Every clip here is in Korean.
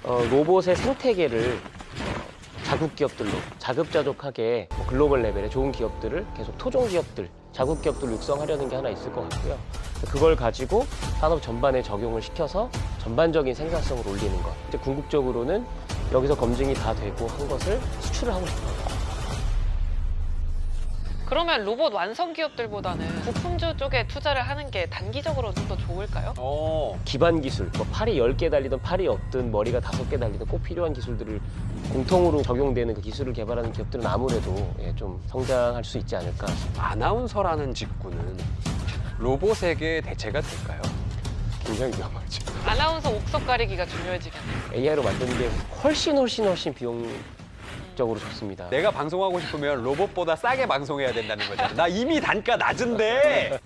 로봇의 생태계를 자국 기업들로 자급자족하게 글로벌 레벨의 좋은 기업들을 계속 토종 기업들, 자국 기업들을 육성하려는 게 하나 있을 것 같고요. 그걸 가지고 산업 전반에 적용을 시켜서 전반적인 생산성을 올리는 것. 이제 궁극적으로는 여기서 검증이 다 되고 한 것을 수출을 하고 싶어요. 그러면 로봇 완성 기업들보다는 부품주 쪽에 투자를 하는 게 단기적으로 좀 더 좋을까요? 기반 기술, 팔이 10개 달리든 팔이 없든 머리가 5개 달리든 꼭 필요한 기술들을 공통으로 적용되는 그 기술을 개발하는 기업들은 아무래도 좀 성장할 수 있지 않을까. 아나운서라는 직군은 로봇에게 대체가 될까요? 굉장히 위험하죠. 아나운서 옥석 가리기가 중요해지겠네요. AI로 만드는 게 훨씬 비용적으로 좋습니다. 내가 방송하고 싶으면 로봇보다 싸게 방송해야 된다는 거잖아. 나 이미 단가 낮은데.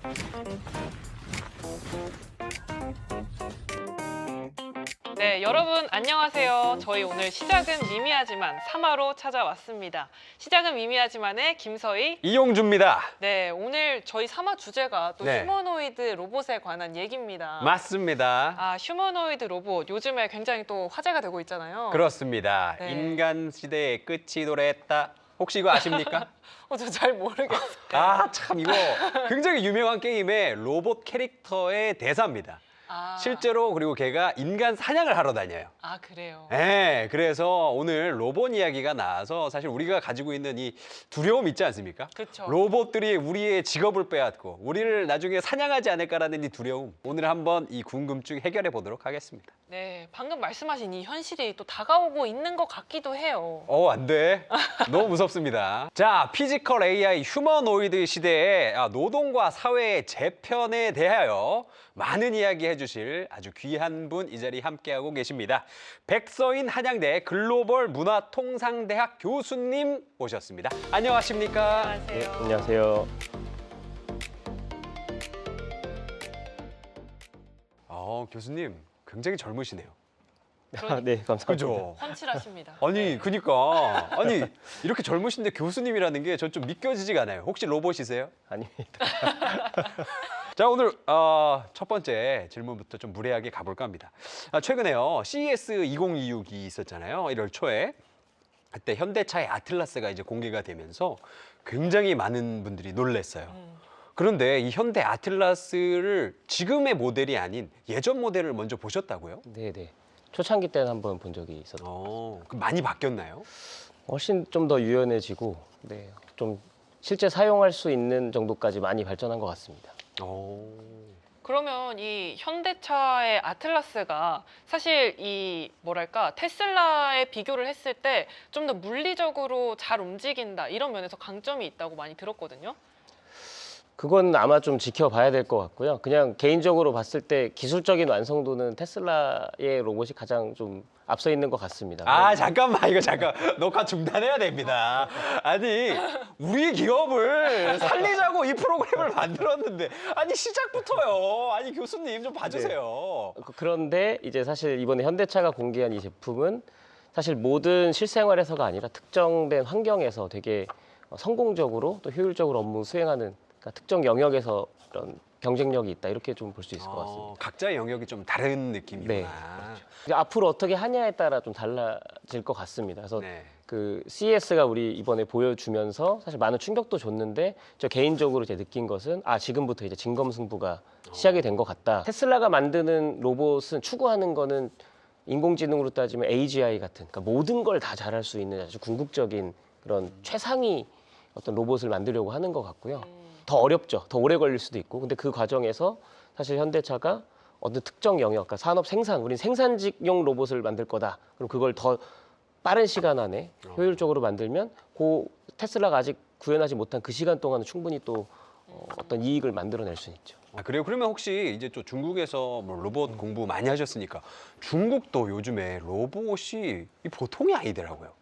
네, 여러분 안녕하세요. 저희 오늘 시작은 미미하지만 3화로 찾아왔습니다. 시작은 미미하지만의 김서희. 이용주입니다. 네, 오늘 저희 3화 주제가 또 네. 휴머노이드 로봇에 관한 얘기입니다. 맞습니다. 아, 휴머노이드 로봇 요즘에 굉장히 또 화제가 되고 있잖아요. 그렇습니다. 네. 인간 시대의 끝이 도래했다. 혹시 이거 아십니까? 저 잘 모르겠어요. 아, 참 이거 굉장히 유명한 게임의 로봇 캐릭터의 대사입니다. 아, 실제로 그리고 걔가 인간 사냥을 하러 다녀요. 아, 그래요. 네, 그래서 오늘 로봇 이야기가 나와서 사실 우리가 가지고 있는 이 두려움 있지 않습니까? 그쵸. 로봇들이 우리의 직업을 빼앗고 우리를 나중에 사냥하지 않을까라는 이 두려움. 오늘 한번 이 궁금증 해결해 보도록 하겠습니다. 네, 방금 말씀하신 이 현실이 또 다가오고 있는 것 같기도 해요. 안 돼. 너무 무섭습니다. 자, 피지컬 AI 휴머노이드 시대의 노동과 사회의 재편에 대하여 많은 이야기 해주실 아주 귀한 분 이 자리에 함께하고 계십니다. 백서인 한양대 글로벌 문화통상대학 교수님 모셨습니다. 안녕하십니까? 안녕하세요. 안녕하세요. 교수님 굉장히 젊으시네요. 네, 감사합니다. 그죠? 훤칠하십니다. 아니, 그니까. 아니, 이렇게 젊으신데 교수님이라는 게 전 좀 믿겨지지가 않아요. 혹시 로봇이세요? 아닙니다. 자, 오늘 첫 번째 질문부터 좀 무례하게 가볼까 합니다. 최근에요, CES 2026이 있었잖아요. 1월 초에. 그때 현대차의 아틀라스가 이제 공개가 되면서 굉장히 많은 분들이 놀랐어요. 그런데 이 현대 아틀라스를 지금의 모델이 아닌 예전 모델을 먼저 보셨다고요? 네네. 초창기 때는 한번 본 적이 있었던. 그럼 많이 바뀌었나요? 훨씬 좀 더 유연해지고, 네, 좀 실제 사용할 수 있는 정도까지 많이 발전한 것 같습니다. 그러면 이 현대차의 아틀라스가 사실 이 뭐랄까 테슬라에 비교를 했을 때 좀 더 물리적으로 잘 움직인다 이런 면에서 강점이 있다고 많이 들었거든요. 그건 아마 좀 지켜봐야 될 것 같고요. 그냥 개인적으로 봤을 때 기술적인 완성도는 테슬라의 로봇이 가장 좀 앞서 있는 것 같습니다. 잠깐만, 이거 잠깐 녹화 중단해야 됩니다. 아니, 우리 기업을 살리자고 이 프로그램을 만들었는데, 아니 시작부터요. 아니 교수님 좀 봐주세요. 그런데 이제 사실 이번에 현대차가 공개한 이 제품은 사실 모든 실생활에서가 아니라 특정된 환경에서 되게 성공적으로 또 효율적으로 업무 수행하는, 그러니까 특정 영역에서 이런 경쟁력이 있다, 이렇게 좀 볼 수 있을 것 같습니다. 각자의 영역이 좀 다른 느낌이구나. 네, 이제 앞으로 어떻게 하냐에 따라 좀 달라질 것 같습니다. 그래서 네. 그 CES가 우리 이번에 보여주면서 사실 많은 충격도 줬는데, 저 개인적으로 이제 느낀 것은 지금부터 이제 진검승부가 시작이 된 것 같다. 테슬라가 만드는 로봇은 추구하는 거는 인공지능으로 따지면 AGI 같은, 그러니까 모든 걸 다 잘할 수 있는 아주 궁극적인 그런 최상위 어떤 로봇을 만들려고 하는 것 같고요. 더 어렵죠. 더 오래 걸릴 수도 있고. 근데 그 과정에서 사실 현대차가 어느 특정 영역, 그러니까 산업 생산, 우린 생산직용 로봇을 만들 거다. 그럼 그걸 더 빠른 시간 안에 효율적으로 만들면 그 테슬라가 아직 구현하지 못한 그 시간 동안은 충분히 또 어떤 이익을 만들어낼 수 있죠. 그래요? 그러면 혹시 이제 또 중국에서 뭐 로봇 공부 많이 하셨으니까 중국도 요즘에 로봇이 보통이 아니더라고요.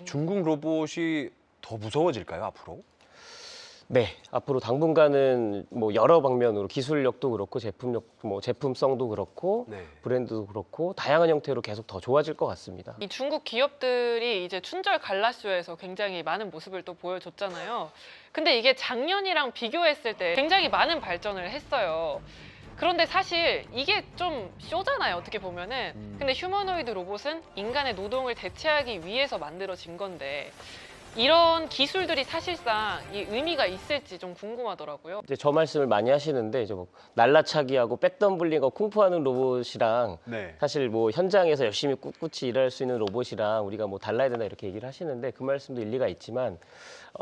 중국 로봇이 더 무서워질까요, 앞으로? 네, 앞으로 당분간은 뭐 여러 방면으로 기술력도 그렇고 제품성도 그렇고 네. 브랜드도 그렇고 다양한 형태로 계속 더 좋아질 것 같습니다. 이 중국 기업들이 이제 춘절 갈라쇼에서 굉장히 많은 모습을 또 보여줬잖아요. 근데 이게 작년이랑 비교했을 때 굉장히 많은 발전을 했어요. 그런데 사실 이게 좀 쇼잖아요, 어떻게 보면은. 근데 휴머노이드 로봇은 인간의 노동을 대체하기 위해서 만들어진 건데 이런 기술들이 사실상 이 의미가 있을지 좀 궁금하더라고요. 이제 저 말씀을 많이 하시는데 이제 뭐 날라차기하고 백덤블링하고 쿵푸하는 로봇이랑 네. 사실 뭐 현장에서 열심히 꿋꿋이 일할 수 있는 로봇이랑 우리가 뭐 달라야 된다 이렇게 얘기를 하시는데 그 말씀도 일리가 있지만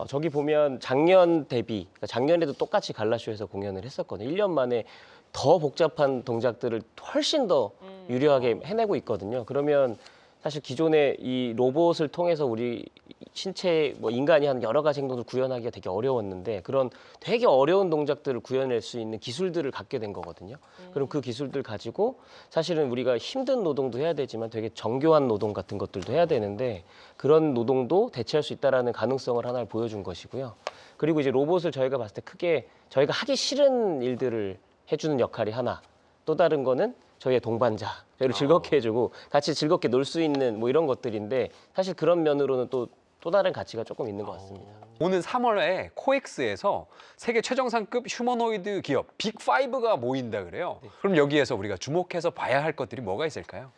저기 보면 작년 대비 그러니까 작년에도 똑같이 갈라쇼에서 공연을 했었거든요. 1년 만에 더 복잡한 동작들을 훨씬 더 유려하게 해내고 있거든요. 그러면 사실 기존의 이 로봇을 통해서 우리 신체 뭐 인간이 하는 여러 가지 행동을 구현하기가 되게 어려웠는데 그런 되게 어려운 동작들을 구현할 수 있는 기술들을 갖게 된 거거든요. 그럼 그 기술들 가지고 사실은 우리가 힘든 노동도 해야 되지만 되게 정교한 노동 같은 것들도 해야 되는데 그런 노동도 대체할 수 있다라는 가능성을 하나 보여준 것이고요. 그리고 이제 로봇을 저희가 봤을 때 크게 저희가 하기 싫은 일들을 해주는 역할이 하나, 또 다른 거는 저희의 동반자, 저희를 즐겁게 해주고 같이 즐겁게 놀 수 있는 뭐 이런 것들인데 사실 그런 면으로는 또 다른 가치가 조금 있는 것 같습니다. 오는 3월에 코엑스에서 세계 최정상급 휴머노이드 기업 빅5가 모인다 그래요. 그럼 여기에서 우리가 주목해서 봐야 할 것들이 뭐가 있을까요?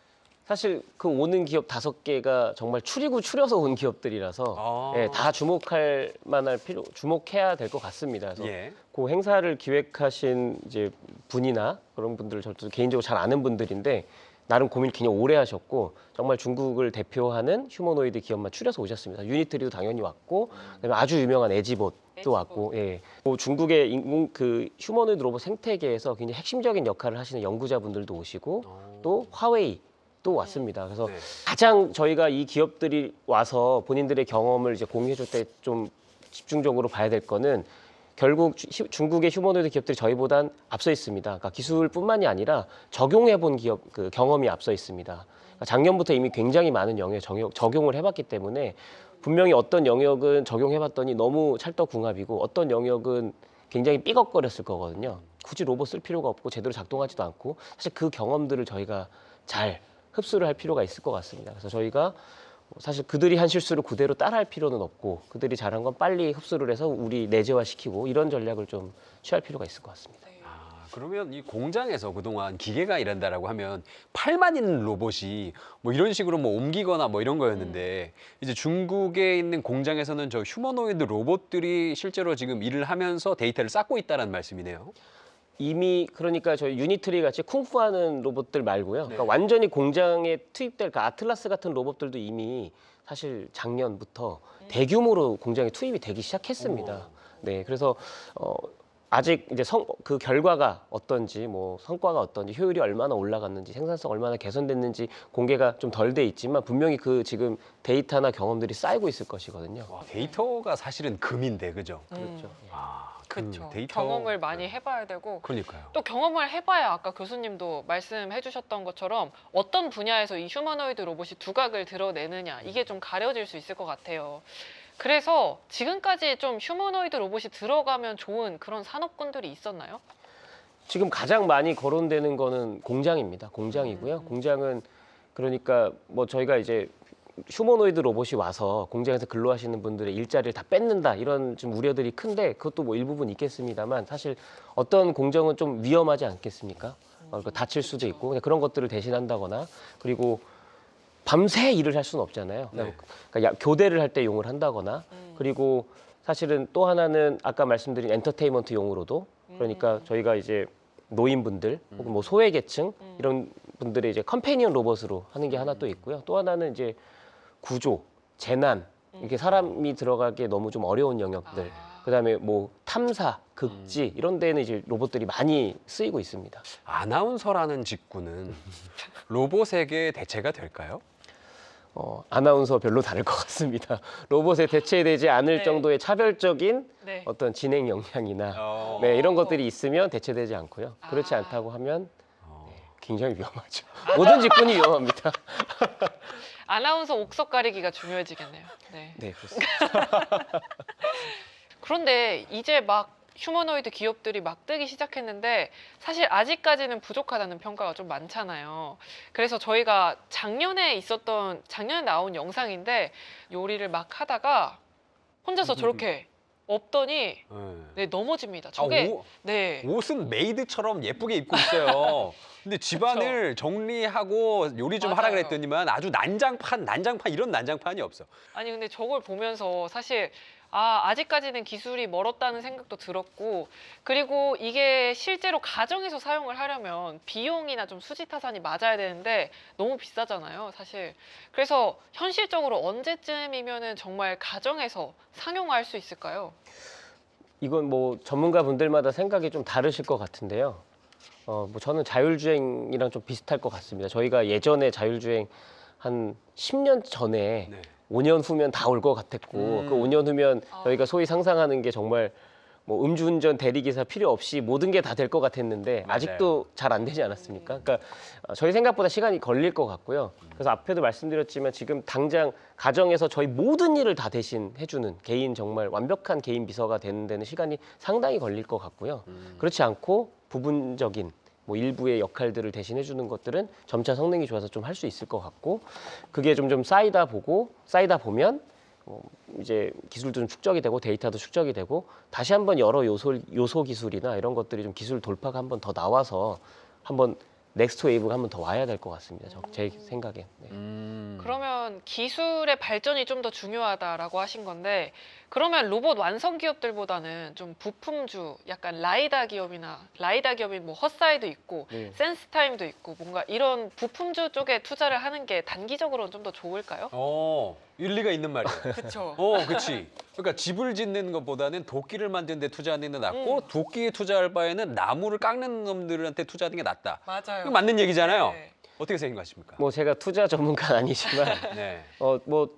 사실 그 오는 기업 5개가 정말 추리고 추려서 온 기업들이라서 예, 다 주목할 만할 주목해야 될 것 같습니다. 그래서 예. 그 행사를 기획하신 이제 분이나 그런 분들 저도 개인적으로 잘 아는 분들인데 나름 고민 굉장히 오래 하셨고 정말 중국을 대표하는 휴머노이드 기업만 추려서 오셨습니다. 유니트리도 당연히 왔고 그다음에 아주 유명한 에지봇도 왔고 예. 뭐 중국의 그 휴머노이드 로봇 생태계에서 굉장히 핵심적인 역할을 하시는 연구자분들도 오시고 또 화웨이 또 왔습니다. 그래서 네. 가장 저희가 이 기업들이 와서 본인들의 경험을 이제 공유해줄 때 좀 집중적으로 봐야 될 거는 결국 중국의 휴머노이드 기업들이 저희보단 앞서 있습니다. 그러니까 기술뿐만이 아니라 적용해본 기업 그 경험이 앞서 있습니다. 그러니까 작년부터 이미 굉장히 많은 영역에 적용을 해봤기 때문에 분명히 어떤 영역은 적용해봤더니 너무 찰떡궁합이고 어떤 영역은 굉장히 삐걱거렸을 거거든요. 굳이 로봇 쓸 필요가 없고 제대로 작동하지도 않고 사실 그 경험들을 저희가 잘 흡수를 할 필요가 있을 것 같습니다. 그래서 저희가 사실 그들이 한 실수를 그대로 따라할 필요는 없고 그들이 잘한 건 빨리 흡수를 해서 우리 내재화시키고 이런 전략을 좀 취할 필요가 있을 것 같습니다. 그러면 이 공장에서 그동안 기계가 일한다라고 하면 팔만 있는 로봇이 뭐 이런 식으로 뭐 옮기거나 뭐 이런 거였는데 이제 중국에 있는 공장에서는 저 휴머노이드 로봇들이 실제로 지금 일을 하면서 데이터를 쌓고 있다는 말씀이네요. 이미 그러니까 저희 유니트리 같이 쿵푸하는 로봇들 말고요. 그러니까 완전히 공장에 투입될 그러니까 아틀라스 같은 로봇들도 이미 사실 작년부터 대규모로 공장에 투입이 되기 시작했습니다. 네, 그래서 아직 이제 그 결과가 어떤지 뭐 성과가 어떤지 효율이 얼마나 올라갔는지 생산성 얼마나 개선됐는지 공개가 좀 덜 돼 있지만 분명히 그 지금 데이터나 경험들이 쌓이고 있을 것이거든요. 와, 데이터가 사실은 금인데 그죠? 그렇죠. 그렇죠. 데이터 경험을 많이 해봐야 되고 그러니까요. 또 경험을 해봐야 아까 교수님도 말씀해 주셨던 것처럼 어떤 분야에서 이 휴머노이드 로봇이 두각을 드러내느냐 이게 좀 가려질 수 있을 것 같아요. 그래서 지금까지 좀 휴머노이드 로봇이 들어가면 좋은 그런 산업군들이 있었나요? 지금 가장 많이 거론되는 거는 공장입니다. 공장이고요. 공장은 그러니까 뭐 저희가 이제 휴머노이드 로봇이 와서 공장에서 근로하시는 분들의 일자리를 다 뺏는다 이런 좀 우려들이 큰데 그것도 뭐 일부분 있겠습니다만 사실 어떤 공정은 좀 위험하지 않겠습니까? 그러니까 다칠 수도 있고 그냥 그런 것들을 대신한다거나 그리고 밤새 일을 할 수는 없잖아요. 네. 그러니까 교대를 할 때 용을 한다거나 그리고 사실은 또 하나는 아까 말씀드린 엔터테인먼트 용으로도 그러니까 저희가 이제 노인분들 혹은 뭐 소외계층 이런 분들의 이제 컴패니언 로봇으로 하는 게 하나 또 있고요. 또 하나는 이제 구조, 재난 이렇게 사람이 들어가기 너무 좀 어려운 영역들. 그다음에 뭐 탐사, 극지 이런 데는 이제 로봇들이 많이 쓰이고 있습니다. 아나운서라는 직군은 로봇에게 대체가 될까요? 아나운서 별로 다를 것 같습니다. 로봇에 대체되지 않을 네. 정도의 차별적인 네. 어떤 진행 역량이나 네, 이런 것들이 있으면 대체되지 않고요. 그렇지 않다고 하면 굉장히 위험하죠. 모든 직군이 위험합니다. 아나운서 옥석 가리기가 중요해지겠네요. 네. 네, 그렇습니다. 그런데 이제 막 휴머노이드 기업들이 막 뜨기 시작했는데 사실 아직까지는 부족하다는 평가가 좀 많잖아요. 그래서 저희가 작년에 나온 영상인데 요리를 막 하다가 혼자서 저렇게 없더니 네. 네, 넘어집니다. 저게 네. 옷은 메이드처럼 예쁘게 입고 있어요. 근데 집안을 정리하고 요리 좀 하라 맞아요. 그랬더니만 아주 난장판 이런 난장판이 없어. 아니 근데 저걸 보면서 사실 아직까지는 기술이 멀었다는 생각도 들었고, 그리고 이게 실제로 가정에서 사용을 하려면 비용이나 좀 수지타산이 맞아야 되는데 너무 비싸잖아요, 사실. 그래서 현실적으로 언제쯤이면은 정말 가정에서 상용화할 수 있을까요? 이건 뭐 전문가분들마다 생각이 좀 다르실 것 같은데요. 뭐 저는 자율주행이랑 좀 비슷할 것 같습니다. 저희가 예전에 자율주행 한 10년 전에 네. 5년 후면 다 올 것 같았고 그 5년 후면 저희가 소위 상상하는 게 정말 뭐 음주운전 대리기사 필요 없이 모든 게 다 될 것 같았는데 맞아요. 아직도 잘 안 되지 않았습니까? 그러니까 저희 생각보다 시간이 걸릴 것 같고요. 그래서 앞에도 말씀드렸지만 지금 당장 가정에서 저희 모든 일을 다 대신 해주는 개인, 정말 완벽한 개인 비서가 되는 데는 시간이 상당히 걸릴 것 같고요. 그렇지 않고 부분적인 뭐 일부의 역할들을 대신해 주는 것들은 점차 성능이 좋아서 좀 할 수 있을 것 같고, 그게 좀 쌓이다 보면 이제 기술도 좀 축적이 되고 데이터도 축적이 되고 다시 한번 여러 요소 기술이나 이런 것들이 좀 기술 돌파가 한번 더 나와서 한번 넥스트 웨이브가 한번 더 와야 될 것 같습니다. 제 생각엔. 네. 그러면 기술의 발전이 좀 더 중요하다라고 하신 건데, 그러면 로봇 완성 기업들보다는 좀 부품주, 약간 라이다 기업이 뭐 헛사이도 있고 센스타임도 있고 뭔가 이런 부품주 쪽에 투자를 하는 게 단기적으로는 좀 더 좋을까요? 일리가 있는 말이에요. 그렇죠. 그렇지. 그러니까 집을 짓는 것보다는 도끼를 만드는 데 투자하는 게 낫고 도끼에 투자할 바에는 나무를 깎는 놈들한테 투자하는 게 낫다. 맞아요. 이거 맞는 얘기잖아요. 네. 어떻게 생각하십니까? 뭐 제가 투자 전문가는 아니지만 네. 뭐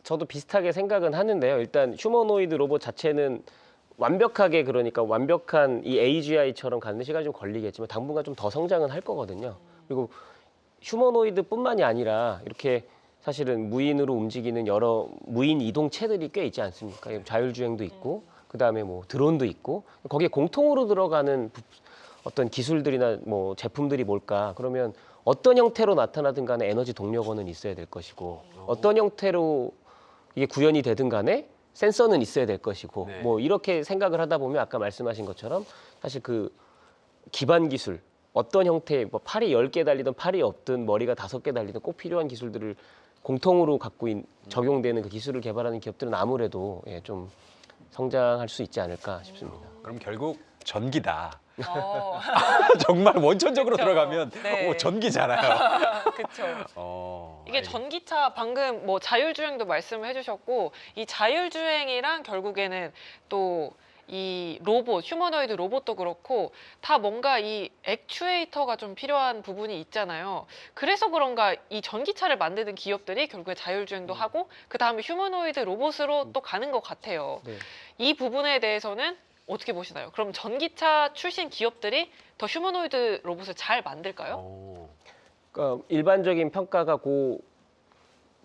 저도 비슷하게 생각은 하는데요. 일단 휴머노이드 로봇 자체는 완벽하게, 그러니까 완벽한 이 AGI처럼 가는 시간이 좀 걸리겠지만 당분간 좀 더 성장은 할 거거든요. 그리고 휴머노이드뿐만이 아니라 이렇게 사실은 무인으로 움직이는 여러 무인 이동체들이 꽤 있지 않습니까? 자율주행도 있고 그다음에 뭐 드론도 있고 거기에 공통으로 들어가는 어떤 기술들이나 뭐 제품들이 뭘까? 그러면 어떤 형태로 나타나든 간에 에너지 동력원은 있어야 될 것이고 어떤 형태로 이게 구현이 되든 간에 센서는 있어야 될 것이고 네. 뭐 이렇게 생각을 하다 보면 아까 말씀하신 것처럼 사실 그 기반 기술 어떤 형태의 뭐 팔이 10개 달리든 팔이 없든 머리가 5개 달리든 꼭 필요한 기술들을 공통으로 갖고 적용되는 그 기술을 개발하는 기업들은 아무래도 좀 성장할 수 있지 않을까 싶습니다. 그럼 결국 전기다. 어, 정말 원천적으로 그쵸. 들어가면 네. 전기잖아요. 그쵸. 이게 전기차 방금 뭐 자율주행도 말씀을 해주셨고, 이 자율주행이랑 결국에는 또 이 로봇, 휴머노이드 로봇도 그렇고 다 뭔가 이 액추에이터가 좀 필요한 부분이 있잖아요. 그래서 그런가 이 전기차를 만드는 기업들이 결국에 자율주행도 하고 그 다음에 휴머노이드 로봇으로 또 가는 것 같아요. 네. 이 부분에 대해서는 어떻게 보시나요? 그럼 전기차 출신 기업들이 더 휴머노이드 로봇을 잘 만들까요? 그러니까 일반적인 평가가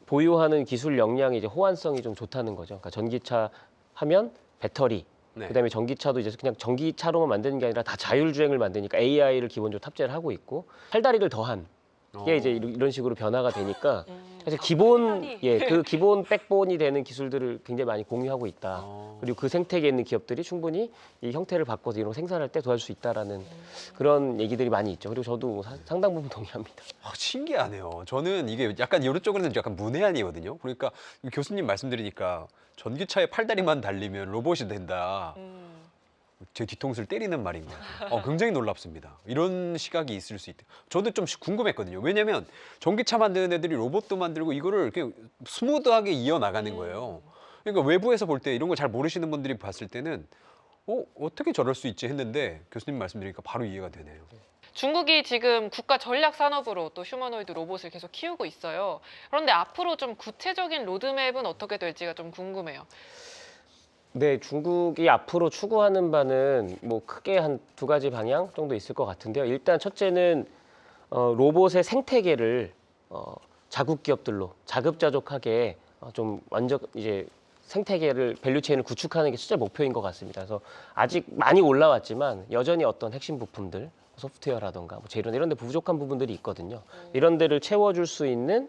보유하는 기술 역량이 이제 호환성이 좀 좋다는 거죠. 그러니까 전기차 하면 배터리, 네. 그다음에 전기차도 이제 그냥 전기차로만 만드는 게 아니라 다 자율주행을 만드니까 AI를 기본적으로 탑재를 하고 있고 팔다리를 더한 게 이제 이런 식으로 변화가 되니까 사실 기본 그 기본 백본이 되는 기술들을 굉장히 많이 공유하고 있다. 그리고 그 생태계에 있는 기업들이 충분히 이 형태를 바꿔서 이런 거 생산할 때 도와줄 수 있다라는 그런 얘기들이 많이 있죠. 그리고 저도 상당 부분 동의합니다. 신기하네요. 저는 이게 약간 이런 쪽으로는 약간 문외한이거든요. 그러니까 교수님 말씀 드리니까 전기차에 팔다리만 달리면 로봇이 된다. 제 뒤통수를 때리는 말인 것 같아요. 굉장히 놀랍습니다. 이런 시각이 있을 수 있다. 저도 좀 궁금했거든요. 왜냐하면 전기차 만드는 애들이 로봇도 만들고 이거를 그냥 스무드하게 이어나가는 거예요. 그러니까 외부에서 볼 때 이런 걸 잘 모르시는 분들이 봤을 때는 어떻게 저럴 수 있지 했는데 교수님 말씀드리니까 바로 이해가 되네요. 중국이 지금 국가 전략 산업으로 또 휴머노이드 로봇을 계속 키우고 있어요. 그런데 앞으로 좀 구체적인 로드맵은 어떻게 될지가 좀 궁금해요. 네, 중국이 앞으로 추구하는 바는 뭐 크게 한 2가지 방향 정도 있을 것 같은데요. 일단 첫째는 로봇의 생태계를 자국 기업들로 자급자족하게 좀 완전 이제 생태계를 밸류체인을 구축하는 게 실제 목표인 것 같습니다. 그래서 아직 많이 올라왔지만 여전히 어떤 핵심 부품들, 소프트웨어라던가 뭐 재료 이런 데 부족한 부분들이 있거든요. 이런 데를 채워줄 수 있는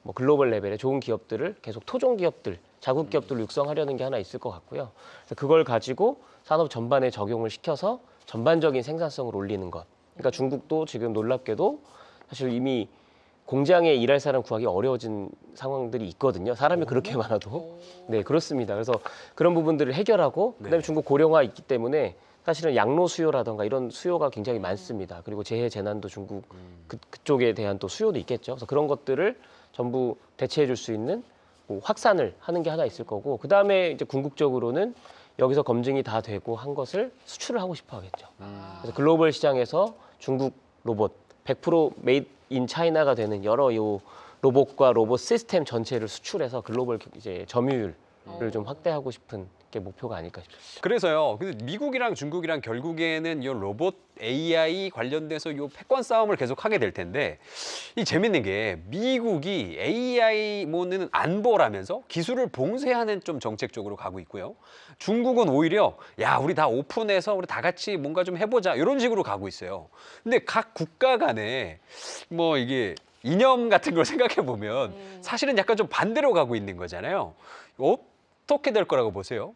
뭐 글로벌 레벨의 좋은 기업들을 계속 토종 기업들 자국 기업들을 육성하려는 게 하나 있을 것 같고요. 그래서 그걸 가지고 산업 전반에 적용을 시켜서 전반적인 생산성을 올리는 것. 그러니까 중국도 지금 놀랍게도 사실 이미 공장에 일할 사람 구하기 어려워진 상황들이 있거든요. 사람이 그렇게 많아도. 오. 네, 그렇습니다. 그래서 그런 부분들을 해결하고 그다음에 네. 중국 고령화 있기 때문에 사실은 양로 수요라든가 이런 수요가 굉장히 많습니다. 그리고 재해 재난도 중국 그쪽에 대한 또 수요도 있겠죠. 그래서 그런 것들을 전부 대체해 줄 수 있는 뭐 확산을 하는 게 하나 있을 거고 그다음에 이제 궁극적으로는 여기서 검증이 다 되고 한 것을 수출을 하고 싶어 하겠죠. 그래서 글로벌 시장에서 중국 로봇 100% 메이드 인 차이나가 되는 여러 요 로봇과 로봇 시스템 전체를 수출해서 글로벌 이제 점유율을 좀 확대하고 싶은 게 목표가 아닐까 싶습니다. 그래서요. 근데 미국이랑 중국이랑 결국에는 이 로봇 AI 관련돼서 이 패권 싸움을 계속 하게 될 텐데 이 재밌는 게 미국이 AI 뭐는 안보라면서 기술을 봉쇄하는 좀 정책 쪽으로 가고 있고요. 중국은 오히려 야 우리 다 오픈해서 우리 다 같이 뭔가 좀 해보자 이런 식으로 가고 있어요. 근데 각 국가 간에 뭐 이게 이념 같은 걸 생각해 보면 사실은 약간 좀 반대로 가고 있는 거잖아요. 어떻게 될 거라고 보세요?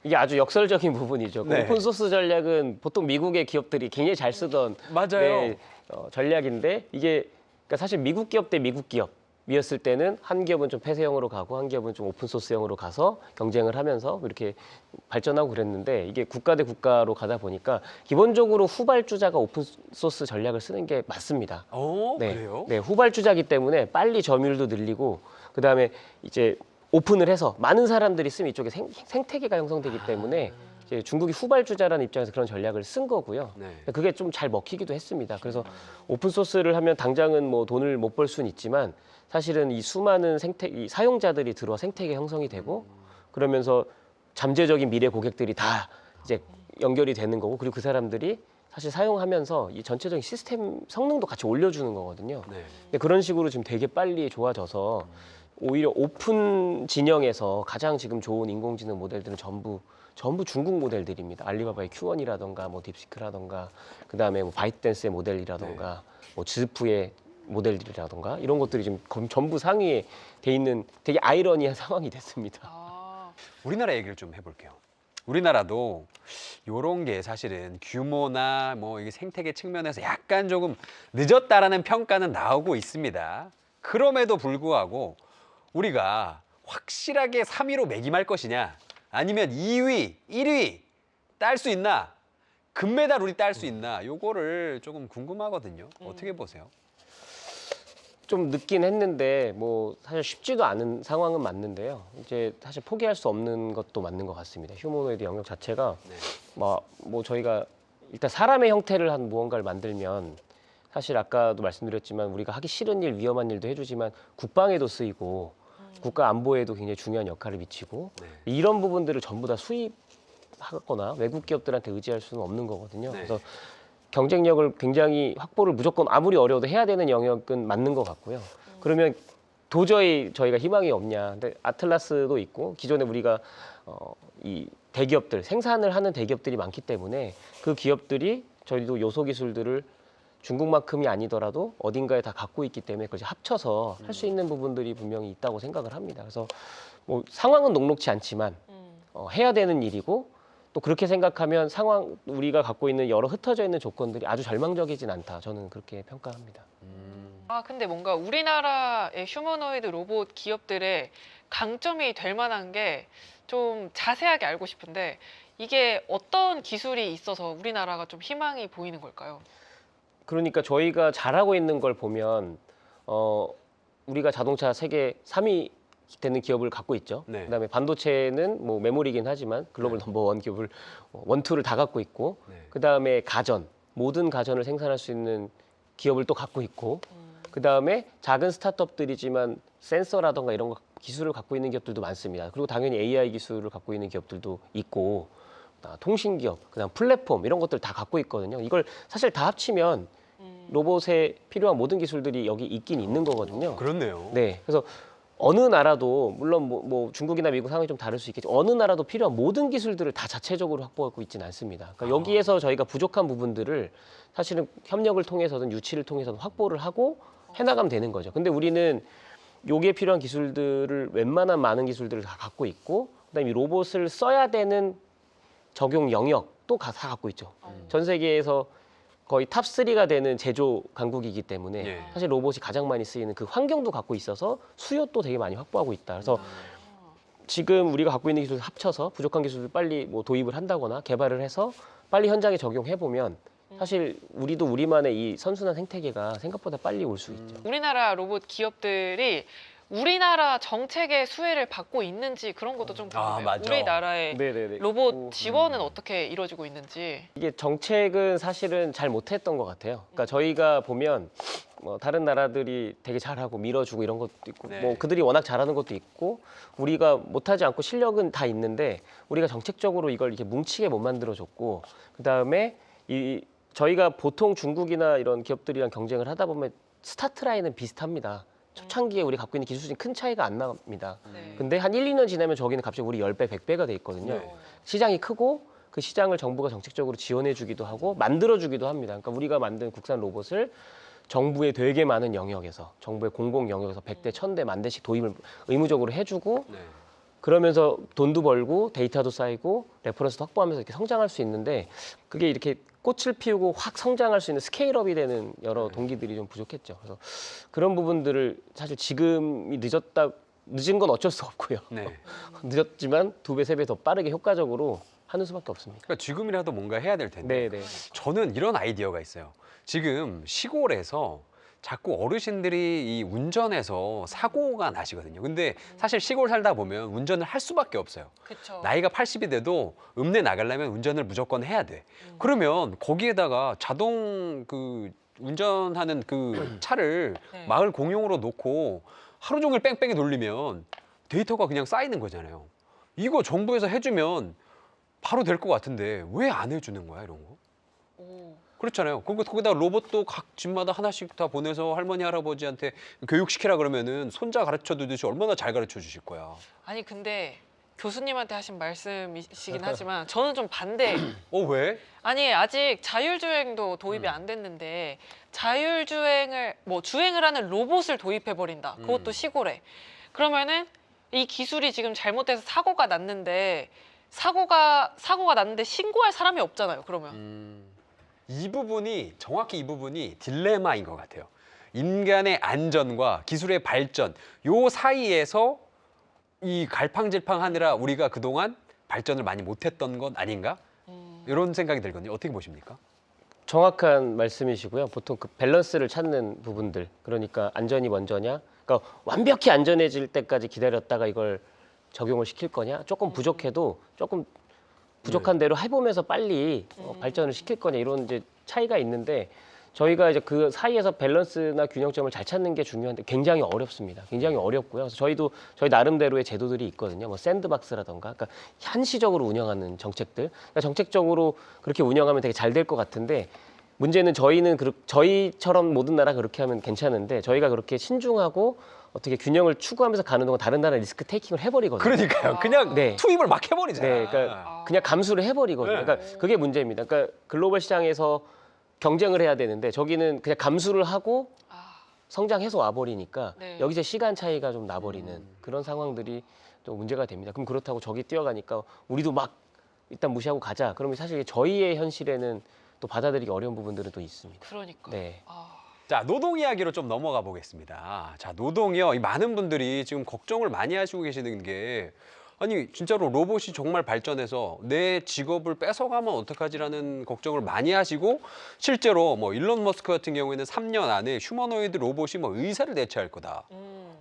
이게 아주 역설적인 부분이죠. 그 네. 오픈 소스 전략은 보통 미국의 기업들이 굉장히 잘 쓰던 맞아요. 전략인데 이게 그러니까 사실 미국 기업 대 미국 기업이었을 때는 한 기업은 좀 폐쇄형으로 가고 한 기업은 좀 오픈 소스형으로 가서 경쟁을 하면서 이렇게 발전하고 그랬는데 이게 국가 대 국가로 가다 보니까 기본적으로 후발주자가 오픈 소스 전략을 쓰는 게 맞습니다. 그래요? 네, 후발주자기 때문에 빨리 점유율도 늘리고 그다음에 이제 오픈을 해서 많은 사람들이 쓰면 이쪽에 생태계가 형성되기 때문에 이제 중국이 후발주자라는 입장에서 그런 전략을 쓴 거고요. 네. 그게 좀 잘 먹히기도 했습니다. 그래서 오픈 소스를 하면 당장은 뭐 돈을 못 벌 수는 있지만 사실은 이 수많은 이 사용자들이 들어와 생태계 형성이 되고 그러면서 잠재적인 미래 고객들이 다 이제 연결이 되는 거고 그리고 그 사람들이 사실 사용하면서 이 전체적인 시스템 성능도 같이 올려주는 거거든요. 네. 근데 그런 식으로 지금 되게 빨리 좋아져서 오히려 오픈 진영에서 가장 지금 좋은 인공지능 모델들은 전부 중국 모델들입니다. 알리바바의 Q1이라던가 뭐 딥시크라던가 그다음에 뭐 바이트댄스의 모델이라던가 뭐 즈프의 모델들이라던가 이런 것들이 지금 전부 상위에 돼 있는 되게 아이러니한 상황이 됐습니다. 아, 우리나라 얘기를 좀 해볼게요. 우리나라도 이런 게 사실은 규모나 뭐 이게 생태계 측면에서 약간 조금 늦었다라는 평가는 나오고 있습니다. 그럼에도 불구하고 우리가 확실하게 3위로 매김할 것이냐 아니면 2위, 1위 딸 수 있나? 금메달 우리 딸 수 있나? 요거를 조금 궁금하거든요. 어떻게 보세요? 좀 늦긴 했는데 뭐 사실 쉽지도 않은 상황은 맞는데요. 이제 사실 포기할 수 없는 것도 맞는 것 같습니다. 휴머노이드 영역 자체가 네. 뭐 저희가 일단 사람의 형태를 한 무언가를 만들면 사실 아까도 말씀드렸지만 우리가 하기 싫은 일, 위험한 일도 해주지만 국방에도 쓰이고 국가 안보에도 굉장히 중요한 역할을 미치고 네. 이런 부분들을 전부 다 수입하거나 외국 기업들한테 의지할 수는 없는 거거든요. 네. 그래서 경쟁력을 굉장히 확보를 무조건 아무리 어려워도 해야 되는 영역은 맞는 것 같고요. 그러면 도저히 저희가 희망이 없냐. 근데 아틀라스도 있고 기존에 우리가 이 대기업들 생산을 하는 대기업들이 많기 때문에 그 기업들이 저희도 요소 기술들을 중국만큼이 아니더라도 어딘가에 다 갖고 있기 때문에 그걸 이제 합쳐서 할 수 있는 부분들이 분명히 있다고 생각을 합니다. 그래서 뭐 상황은 녹록지 않지만 해야 되는 일이고 또 그렇게 생각하면 우리가 갖고 있는 여러 흩어져 있는 조건들이 아주 절망적이진 않다. 저는 그렇게 평가합니다. 아, 근데 뭔가 우리나라의 휴머노이드 로봇 기업들의 강점이 될 만한 게 좀 자세하게 알고 싶은데 이게 어떤 기술이 있어서 우리나라가 좀 희망이 보이는 걸까요? 그러니까 저희가 잘하고 있는 걸 보면 우리가 자동차 세계 3위 되는 기업을 갖고 있죠. 네. 그다음에 반도체는 뭐 메모리긴 하지만 글로벌 넘버원 기업을 원투를 다 갖고 있고 네. 그다음에 모든 가전을 생산할 수 있는 기업을 또 갖고 있고 그다음에 작은 스타트업들이지만 센서라던가 이런 거 기술을 갖고 있는 기업들도 많습니다. 그리고 당연히 AI 기술을 갖고 있는 기업들도 있고 통신 기업, 그다음 플랫폼 이런 것들 다 갖고 있거든요. 이걸 사실 다 합치면 로봇에 필요한 모든 기술들이 여기 있긴 있는 거거든요. 그렇네요. 네, 그래서 어느 나라도 물론 뭐 중국이나 미국 상황이 좀 다를 수 있겠지만 어느 나라도 필요한 모든 기술들을 다 자체적으로 확보하고 있지는 않습니다. 그러니까 여기에서 저희가 부족한 부분들을 사실은 협력을 통해서든 유치를 통해서든 확보를 하고 해나가면 되는 거죠. 근데 우리는 요게 필요한 기술들을 웬만한 많은 기술들을 다 갖고 있고 그다음에 이 로봇을 써야 되는 적용 영역도 다 갖고 있죠. 전 세계에서 거의 탑3가 되는 제조 강국이기 때문에 예. 사실 로봇이 가장 많이 쓰이는 그 환경도 갖고 있어서 수요도 되게 많이 확보하고 있다. 그래서 지금 우리가 갖고 있는 기술을 합쳐서 부족한 기술을 빨리 뭐 도입을 한다거나 개발을 해서 빨리 현장에 적용해 보면 사실 우리도 우리만의 이 선순환 생태계가 생각보다 빨리 올 수 있죠. 우리나라 로봇 기업들이 우리나라 정책의 수혜를 받고 있는지 그런 것도 좀 아, 궁금해요. 맞아. 우리나라의 네네네. 로봇 지원은 어떻게 이루어지고 있는지. 이게 정책은 사실은 잘 못했던 것 같아요. 그러니까 저희가 보면 뭐 다른 나라들이 되게 잘하고 밀어주고 이런 것도 있고 네. 뭐 그들이 워낙 잘하는 것도 있고 우리가 못하지 않고 실력은 다 있는데 우리가 정책적으로 이걸 이렇게 뭉치게 못 만들어줬고 그 다음에 이 저희가 보통 중국이나 이런 기업들이랑 경쟁을 하다 보면 스타트 라인은 비슷합니다. 초창기에 우리 갖고 있는 기술적인 큰 차이가 안 납니다. 네. 근데 한 1, 2년 지나면 저기는 갑자기 우리 10배, 100배가 돼 있거든요. 네. 시장이 크고 그 시장을 정부가 정책적으로 지원해 주기도 하고 만들어 주기도 합니다. 그러니까 우리가 만든 국산 로봇을 정부의 되게 많은 영역에서 정부의 공공 영역에서 100대, 1000대, 10,000대씩 도입을 의무적으로 해주고 네. 그러면서 돈도 벌고 데이터도 쌓이고 레퍼런스도 확보하면서 이렇게 성장할 수 있는데 그게 이렇게 꽃을 피우고 확 성장할 수 있는 스케일업이 되는 여러 동기들이 좀 부족했죠. 그래서 그런 부분들을 사실 지금이 늦은 건 어쩔 수 없고요. 네. 늦었지만 2배, 3배 더 빠르게 효과적으로 하는 수밖에 없습니다. 그러니까 지금이라도 뭔가 해야 될 텐데. 네, 네. 저는 이런 아이디어가 있어요. 지금 시골에서 자꾸 어르신들이 이 운전해서 사고가 나시거든요. 근데 사실 시골 살다 보면 운전을 할 수밖에 없어요. 그렇죠. 나이가 80이 돼도 읍내 나가려면 운전을 무조건 해야 돼. 그러면 거기에다가 자동 그 운전하는 그 차를 네. 마을 공용으로 놓고 하루 종일 뺑뺑이 돌리면 데이터가 그냥 쌓이는 거잖아요. 이거 정부에서 해주면 바로 될 것 같은데 왜 안 해주는 거야 이런 거? 오. 그렇잖아요. 거기다 로봇도 각 집마다 하나씩 다 보내서 할머니 할아버지한테 교육시키라 그러면은 손자 가르쳐 주듯이 얼마나 잘 가르쳐 주실 거야. 아니 근데 교수님한테 하신 말씀이시긴 하지만 저는 좀 반대. 왜? 아니 아직 자율주행도 도입이 안 됐는데 자율주행을 뭐 주행을 하는 로봇을 도입해 버린다. 그것도 시골에. 그러면은 이 기술이 지금 잘못돼서 사고가 났는데 사고가 났는데 신고할 사람이 없잖아요. 그러면. 정확히 이 부분이 딜레마인 것 같아요. 인간의 안전과 기술의 발전 요 사이에서 이 갈팡질팡하느라 우리가 그동안 발전을 많이 못했던 것 아닌가? 이런 생각이 들거든요. 어떻게 보십니까? 정확한 말씀이시고요. 보통 그 밸런스를 찾는 부분들. 그러니까 안전이 먼저냐? 그러니까 완벽히 안전해질 때까지 기다렸다가 이걸 적용을 시킬 거냐? 조금 부족해도 조금 부족한 대로 해보면서 빨리 발전을 시킬 거냐 이런 이제 차이가 있는데 저희가 이제 그 사이에서 밸런스나 균형점을 잘 찾는 게 중요한데 굉장히 어렵습니다. 굉장히 어렵고요. 그래서 저희 나름대로의 제도들이 있거든요. 뭐 샌드박스라던가, 그러니까 한시적으로 운영하는 정책들. 그러니까 정책적으로 그렇게 운영하면 되게 잘 될 것 같은데 문제는 저희처럼 모든 나라 그렇게 하면 괜찮은데 저희가 그렇게 신중하고 어떻게 균형을 추구하면서 가는 동안 다른 나라 리스크 테이킹을 해버리거든요. 그러니까요. 그냥 네. 투입을 막 해버리잖아요. 네, 그러니까 그냥 감수를 해버리거든요. 네. 그러니까 그게 문제입니다. 그러니까 글로벌 시장에서 경쟁을 해야 되는데 저기는 그냥 감수를 하고 아, 성장해서 와버리니까 네. 여기서 시간 차이가 좀 나버리는 그런 상황들이 좀 문제가 됩니다. 그럼 그렇다고 저기 뛰어가니까 우리도 막 일단 무시하고 가자. 그러면 사실 저희의 현실에는 또 받아들이기 어려운 부분들은 또 있습니다. 그러니까. 네. 아, 자, 노동 이야기로 좀 넘어가 보겠습니다. 자, 노동이요. 이 많은 분들이 지금 걱정을 많이 하시고 계시는 게 아니 진짜로 로봇이 정말 발전해서 내 직업을 뺏어가면 어떡하지라는 걱정을 많이 하시고 실제로 뭐 일론 머스크 같은 경우에는 3년 안에 휴머노이드 로봇이 뭐 의사를 대체할 거다.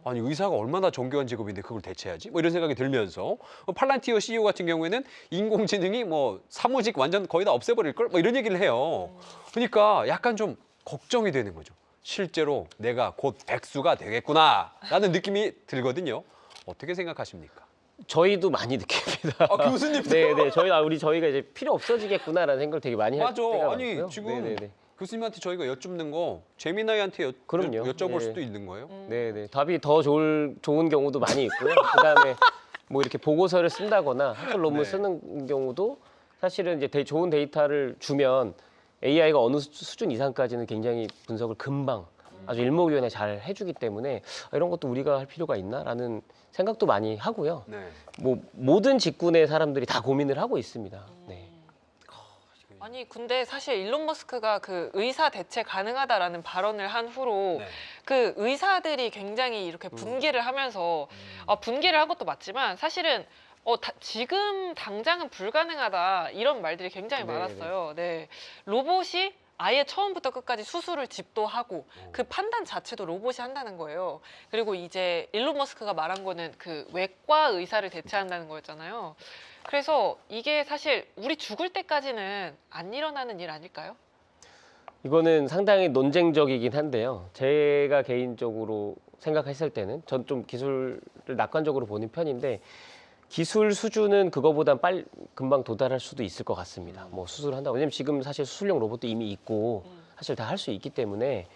아니 의사가 얼마나 정교한 직업인데 그걸 대체하지? 뭐 이런 생각이 들면서 팔란티어 CEO 같은 경우에는 인공지능이 뭐 사무직 완전 거의 다 없애버릴 걸? 뭐 이런 얘기를 해요. 그러니까 약간 좀 걱정이 되는 거죠. 실제로 내가 곧 백수가 되겠구나라는 느낌이 들거든요. 어떻게 생각하십니까? 저희도 많이 느낍니다. 아, 교수님도? 네네. 저희가 이제 필요 없어지겠구나라는 생각을 되게 많이 할 맞아. 때가 아니 많고요. 지금 네네네. 교수님한테 저희가 여쭙는 거 재미나이한테 그럼요. 여쭤볼 네. 수도 있는 거예요. 네네. 답이 더 좋은 경우도 많이 있고요. 그다음에 뭐 이렇게 보고서를 쓴다거나 학술 논문 네. 쓰는 경우도 사실은 이제 좋은 데이터를 주면 AI가 어느 수준 이상까지는 굉장히 분석을 금방 아주 일목요연에 잘 해주기 때문에 이런 것도 우리가 할 필요가 있나라는 생각도 많이 하고요. 네. 뭐 모든 직군의 사람들이 다 고민을 하고 있습니다. 네. 아니 근데 사실 일론 머스크가 그 의사 대체 가능하다라는 발언을 한 후로 네. 그 의사들이 굉장히 이렇게 분개를 하면서 분개를 한 것도 맞지만 사실은 지금 당장은 불가능하다 이런 말들이 굉장히 네, 많았어요. 네. 로봇이 아예 처음부터 끝까지 수술을 집도하고 그 판단 자체도 로봇이 한다는 거예요. 그리고 이제 일론 머스크가 말한 거는 그 외과 의사를 대체한다는 거였잖아요. 그래서 이게 사실 우리 죽을 때까지는 안 일어나는 일 아닐까요? 이거는 상당히 논쟁적이긴 한데요. 제가 개인적으로 생각했을 때는 전 좀 기술을 낙관적으로 보는 편인데 기술 수준은 그거보단 금방 도달할 수도 있을 것 같습니다. 뭐 수술을 한다고. 왜냐면 지금 사실 수술용 로봇도 이미 있고 사실 다 할 수 있기 때문에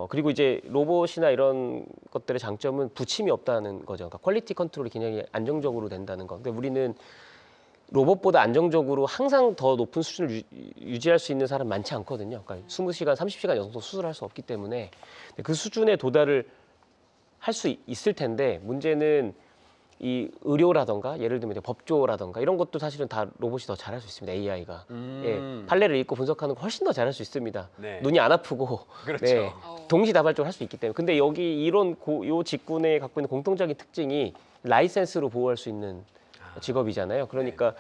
그리고 이제 로봇이나 이런 것들의 장점은 부침이 없다는 거죠. 그러니까 퀄리티 컨트롤이 굉장히 안정적으로 된다는 거. 근데 우리는 로봇보다 안정적으로 항상 더 높은 수준을 유지할 수 있는 사람 많지 않거든요. 그러니까 20시간, 30시간 연속 수술할 수 없기 때문에 그 수준에 도달을 할 수 있을 텐데 문제는 이 의료라던가 예를 들면 이제 법조라던가 이런 것도 사실은 다 로봇이 더 잘할 수 있습니다. AI가 예, 판례를 읽고 분석하는 거 훨씬 더 잘할 수 있습니다. 네. 눈이 안 아프고 그렇죠. 네, 동시다발적으로 할 수 있기 때문에. 근데 여기 이런 요 직군에 갖고 있는 공통적인 특징이 라이센스로 보호할 수 있는 직업이잖아요. 그러니까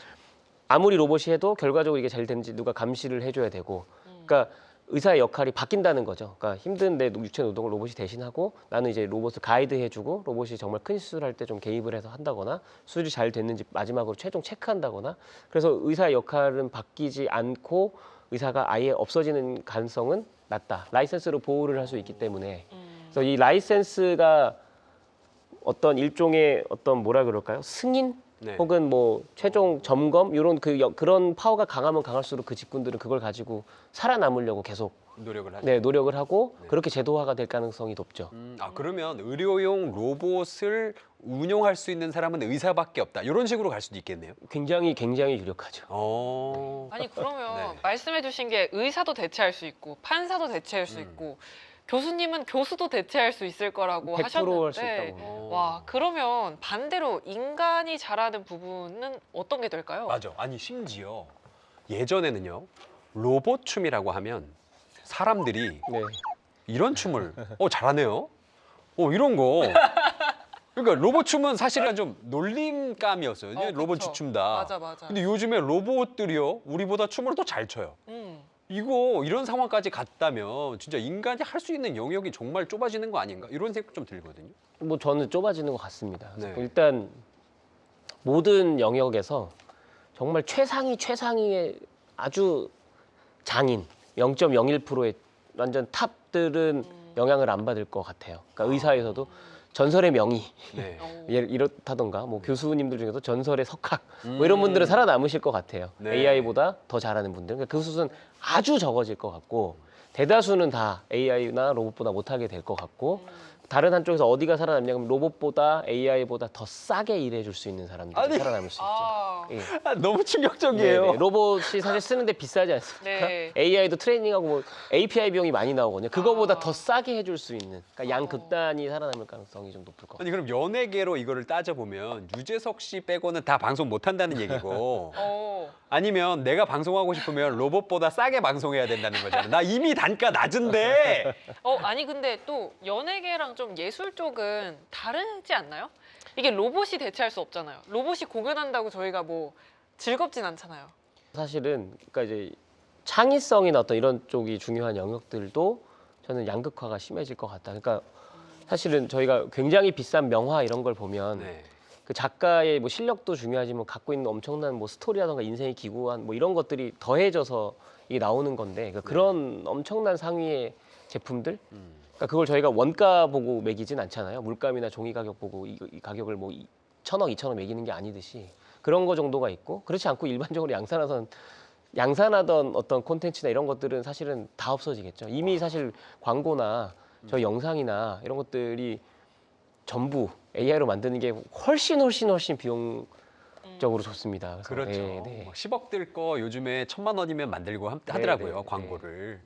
아무리 로봇이 해도 결과적으로 이게 잘 되는지 누가 감시를 해줘야 되고, 그러니까 의사의 역할이 바뀐다는 거죠. 그러니까 힘든 내 육체 노동을 로봇이 대신하고 나는 이제 로봇을 가이드해주고 로봇이 정말 큰 수술할 때 좀 개입을 해서 한다거나 수술이 잘 됐는지 마지막으로 최종 체크한다거나. 그래서 의사의 역할은 바뀌지 않고 의사가 아예 없어지는 가능성은 낮다. 라이센스로 보호를 할 수 있기 때문에. 그래서 이 라이센스가 어떤 일종의 어떤 뭐라 그럴까요? 승인? 네. 혹은 뭐 최종 점검 이런 그런 파워가 강하면 강할수록 그 직군들은 그걸 가지고 살아남으려고 계속 노력을 하죠. 네, 노력을 하고 네. 그렇게 제도화가 될 가능성이 높죠. 그러면 의료용 로봇을 운용할 수 있는 사람은 의사밖에 없다. 이런 식으로 갈 수도 있겠네요. 굉장히 유력하죠. 아니 그러면 네. 말씀해주신 게 의사도 대체할 수 있고 판사도 대체할 수 있고 교수님은 교수도 대체할 수 있을 거라고 100% 하셨는데 할 수 있다고. 와 그러면 반대로 인간이 잘하는 부분은 어떤 게 될까요? 맞아. 아니 심지어 예전에는요. 로봇 춤이라고 하면 사람들이 네. 이런 춤을 잘하네요. 이런 거. 그러니까 로봇 춤은 사실은 좀 놀림감이었어요. 로봇 그쵸. 춤다. 맞아. 근데 요즘에 로봇들이요. 우리보다 춤을 더 잘 춰요. 이런 상황까지 갔다면 진짜 인간이 할 수 있는 영역이 정말 좁아지는 거 아닌가? 이런 생각 좀 들거든요. 뭐 저는 좁아지는 것 같습니다. 네. 일단 모든 영역에서 정말 최상위의 아주 장인 0.01%의 완전 탑들은 영향을 안 받을 것 같아요. 그러니까 의사에서도 전설의 명의 네. 이렇다던가 뭐 교수님들 중에도 전설의 석학 뭐 이런 분들은 살아남으실 것 같아요. 네. AI보다 더 잘하는 분들. 그러니까 그 수는 아주 적어질 것 같고 대다수는 다 AI나 로봇보다 못하게 될 것 같고 다른 한쪽에서 어디가 살아남냐면 로봇보다 AI보다 더 싸게 일해줄 수 있는 사람들이 아니. 살아남을 수 있죠. 예. 너무 충격적이에요. 네네. 로봇이 사실 쓰는데 비싸지 않습니까? 네. AI도 트레이닝하고 뭐 API 비용이 많이 나오거든요. 그거보다 더 싸게 해줄 수 있는 그러니까 양극단이 살아남을 가능성이 좀 높을 것 같아요. 아니 그럼 연예계로 이거를 따져보면 유재석 씨 빼고는 다 방송 못한다는 얘기고 아니면 내가 방송하고 싶으면 로봇보다 싸게 방송해야 된다는 거잖아. 나 이미 단가 낮은데. 아니 근데 또 연예계랑 좀 예술 쪽은 다르지 않나요? 이게 로봇이 대체할 수 없잖아요. 로봇이 공연한다고 저희가 뭐 즐겁진 않잖아요. 사실은 그러니까 이제 창의성이나 어떤 이런 쪽이 중요한 영역들도 저는 양극화가 심해질 것 같다. 그러니까 사실은 저희가 굉장히 비싼 명화 이런 걸 보면 네. 그 작가의 뭐 실력도 중요하지만 갖고 있는 엄청난 뭐 스토리라던가 인생이 기구한 뭐 이런 것들이 더해져서 이게 나오는 건데 그러니까 그런 엄청난 상위의 제품들 그러니까 그걸 저희가 원가 보고 매기진 않잖아요. 물감이나 종이 가격 보고 이 가격을 뭐 1,000억, 2,000억 매기는 게 아니듯이 그런 거 정도가 있고 그렇지 않고 일반적으로 양산하던 어떤 콘텐츠나 이런 것들은 사실은 다 없어지겠죠. 이미 사실 광고나 저희 영상이나 이런 것들이 전부 AI로 만드는 게 훨씬 비용적으로 좋습니다. 그래서 그렇죠. 네, 네. 뭐 10억 들 거 요즘에 1,000만 원이면 만들고 하더라고요. 네, 네, 광고를.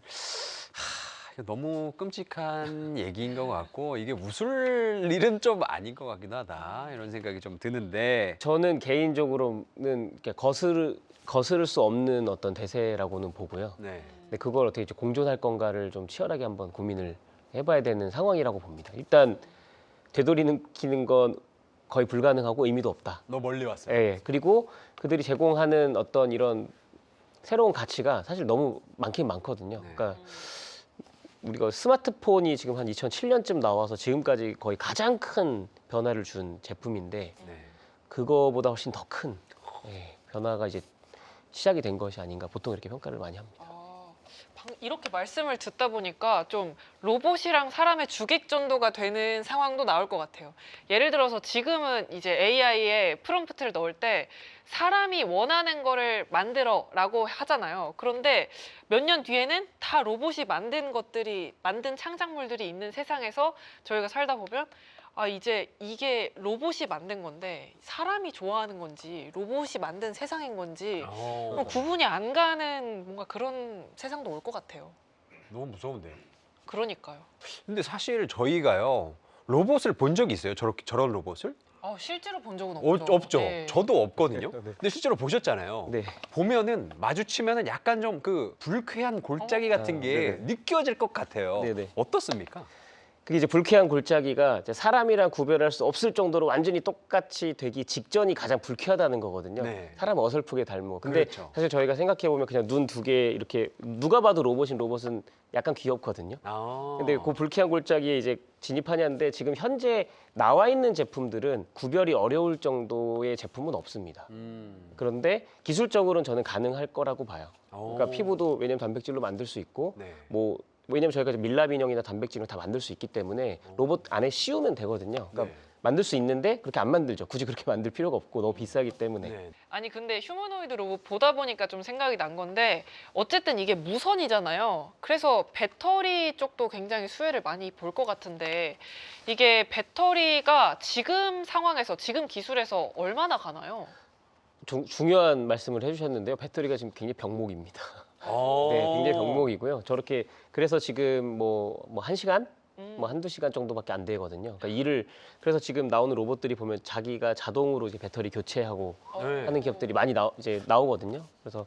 너무 끔찍한 얘기인 것 같고 이게 웃을 일은 좀 아닌 것 같기도 하다 이런 생각이 좀 드는데 저는 개인적으로는 이렇게 거스를 수 없는 어떤 대세라고는 보고요. 네. 근데 그걸 어떻게 이제 공존할 건가를 좀 치열하게 한번 고민을 해봐야 되는 상황이라고 봅니다. 일단 되돌이키는 건 거의 불가능하고 의미도 없다. 너 멀리 왔어. 예. 그리고 그들이 제공하는 어떤 이런 새로운 가치가 사실 너무 많긴 많거든요. 네. 그러니까 우리가 스마트폰이 지금 한 2007년쯤 나와서 지금까지 거의 가장 큰 변화를 준 제품인데 네. 그거보다 훨씬 더 큰 변화가 이제 시작이 된 것이 아닌가 보통 이렇게 평가를 많이 합니다. 이렇게 말씀을 듣다 보니까 좀 로봇이랑 사람의 주객전도가 되는 상황도 나올 것 같아요. 예를 들어서 지금은 이제 AI에 프롬프트를 넣을 때 사람이 원하는 거를 만들어라고 하잖아요. 그런데 몇 년 뒤에는 다 로봇이 만든 창작물들이 있는 세상에서 저희가 살다 보면 이제 이게 로봇이 만든 건데 사람이 좋아하는 건지 로봇이 만든 세상인 건지 구분이 안 가는 뭔가 그런 세상도 올 것 같아요. 너무 무서운데. 그러니까요. 근데 사실 저희가요 로봇을 본 적이 있어요? 저런 로봇을? 실제로 본 적은 없죠. 없죠. 네. 저도 없거든요. 네. 근데 실제로 보셨잖아요. 네. 보면은 마주치면은 약간 좀 그 불쾌한 골짜기 같은 게 네네. 느껴질 것 같아요. 네네. 어떻습니까? 그게 이제 불쾌한 골짜기가 이제 사람이랑 구별할 수 없을 정도로 완전히 똑같이 되기 직전이 가장 불쾌하다는 거거든요. 네. 사람 어설프게 닮고. 근데 그렇죠. 사실 저희가 생각해 보면 그냥 눈 두 개 이렇게 누가 봐도 로봇은 약간 귀엽거든요. 근데 그 불쾌한 골짜기에 이제 진입하냐는데 지금 현재 나와 있는 제품들은 구별이 어려울 정도의 제품은 없습니다. 그런데 기술적으로는 저는 가능할 거라고 봐요. 그러니까 피부도 왜냐면 단백질로 만들 수 있고 네. 뭐 왜냐면 저희가 밀랍 인형이나 단백질 인형 다 만들 수 있기 때문에 로봇 안에 씌우면 되거든요. 그러니까 네. 만들 수 있는데 그렇게 안 만들죠. 굳이 그렇게 만들 필요가 없고 너무 비싸기 때문에. 네. 아니 근데 휴머노이드 로봇 보다 보니까 좀 생각이 난 건데 어쨌든 이게 무선이잖아요. 그래서 배터리 쪽도 굉장히 수혜를 많이 볼 것 같은데 이게 배터리가 지금 상황에서 지금 기술에서 얼마나 가나요? 중요한 말씀을 해주셨는데요. 배터리가 지금 굉장히 병목입니다. 네, 굉장히 병목이고요. 저렇게 그래서 지금 뭐 1시간, 뭐 한두 시간 정도밖에 안 되거든요. 그러니까 그래서 지금 나오는 로봇들이 보면 자기가 자동으로 이제 배터리 교체하고 네. 하는 기업들이 많이 이제 나오거든요. 그래서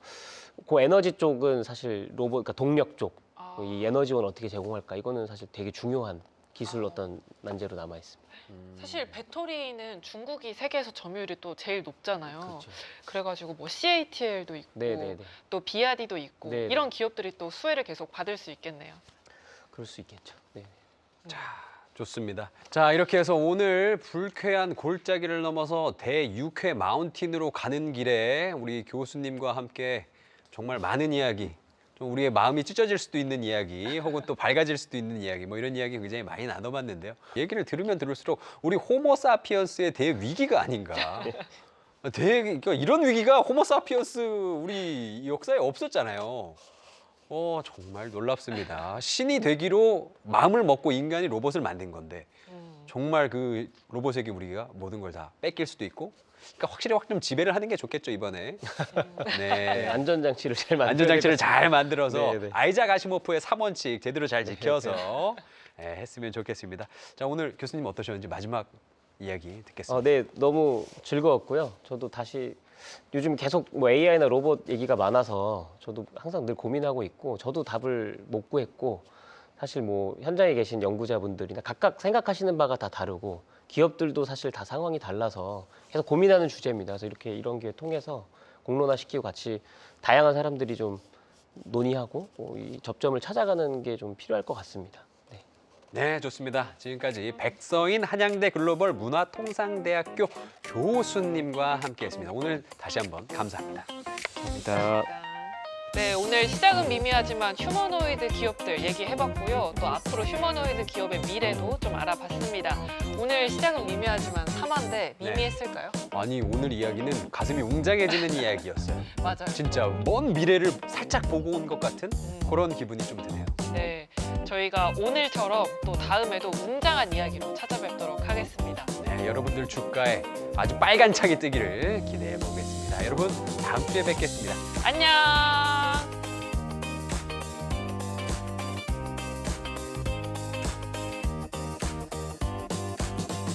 그 에너지 쪽은 사실 로봇, 그러니까 동력 쪽, 이 에너지원 어떻게 제공할까 이거는 사실 되게 중요한 기술 어떤 난제로 남아 있습니다. 사실 배터리는 중국이 세계에서 점유율이 또 제일 높잖아요. 그렇죠. 그래가지고 뭐 CATL도 있고 네네네. 또 비아디도 있고 네네. 이런 기업들이 또 수혜를 계속 받을 수 있겠네요. 그럴 수 있겠죠. 네. 좋습니다. 자, 이렇게 해서 오늘 불쾌한 골짜기를 넘어서 대육회 마운틴으로 가는 길에 우리 교수님과 함께 정말 많은 이야기, 좀 우리의 마음이 찢어질 수도 있는 이야기, 혹은 또 밝아질 수도 있는 이야기, 뭐 이런 이야기 굉장히 많이 나눠봤는데요. 얘기를 들으면 들을수록 우리 호모사피언스의 대위기가 아닌가. 그러니까 이런 위기가 호모사피언스 우리 역사에 없었잖아요. 정말 놀랍습니다. 신이 되기로 마음을 먹고 인간이 로봇을 만든 건데 정말 그 로봇에게 우리가 모든 걸 다 뺏길 수도 있고, 그러니까 확실히 좀 지배를 하는 게 좋겠죠 이번에. 네, 안전장치를 잘 만들어야 안전장치를 잘 만들어서 네, 네. 아이작 아시모프의 3원칙 제대로 잘 지켜서 했으면 좋겠습니다. 자, 오늘 교수님 어떠셨는지 마지막 이야기 듣겠습니다. 네, 너무 즐거웠고요. 저도 다시 요즘 계속 뭐 AI나 로봇 얘기가 많아서 저도 항상 늘 고민하고 있고 저도 답을 못 구했고 사실 뭐 현장에 계신 연구자분들이나 각각 생각하시는 바가 다 다르고 기업들도 사실 다 상황이 달라서 계속 고민하는 주제입니다. 그래서 이런 기회 통해서 공론화시키고 같이 다양한 사람들이 좀 논의하고 이 접점을 찾아가는 게 좀 필요할 것 같습니다. 네, 좋습니다. 지금까지 백서인 한양대 글로벌 문화통상대학교 교수님과 함께했습니다. 오늘 다시 한번 감사합니다. 감사합니다. 네, 오늘 시작은 미미하지만 휴머노이드 기업들 얘기해봤고요. 또 앞으로 휴머노이드 기업의 미래도 좀 알아봤습니다. 오늘 시작은 미미하지만 3화인데 미미했을까요? 아니, 오늘 이야기는 가슴이 웅장해지는 이야기였어요. 맞아요. 진짜 먼 미래를 살짝 보고 온 것 같은 그런 기분이 좀 드네요. 네, 저희가 오늘처럼 또 다음에도 웅장한 이야기로 찾아뵙도록 하겠습니다. 네, 여러분들 주가에 아주 빨간 창이 뜨기를 기대해 보겠습니다. 여러분, 다음 주에 뵙겠습니다. 안녕!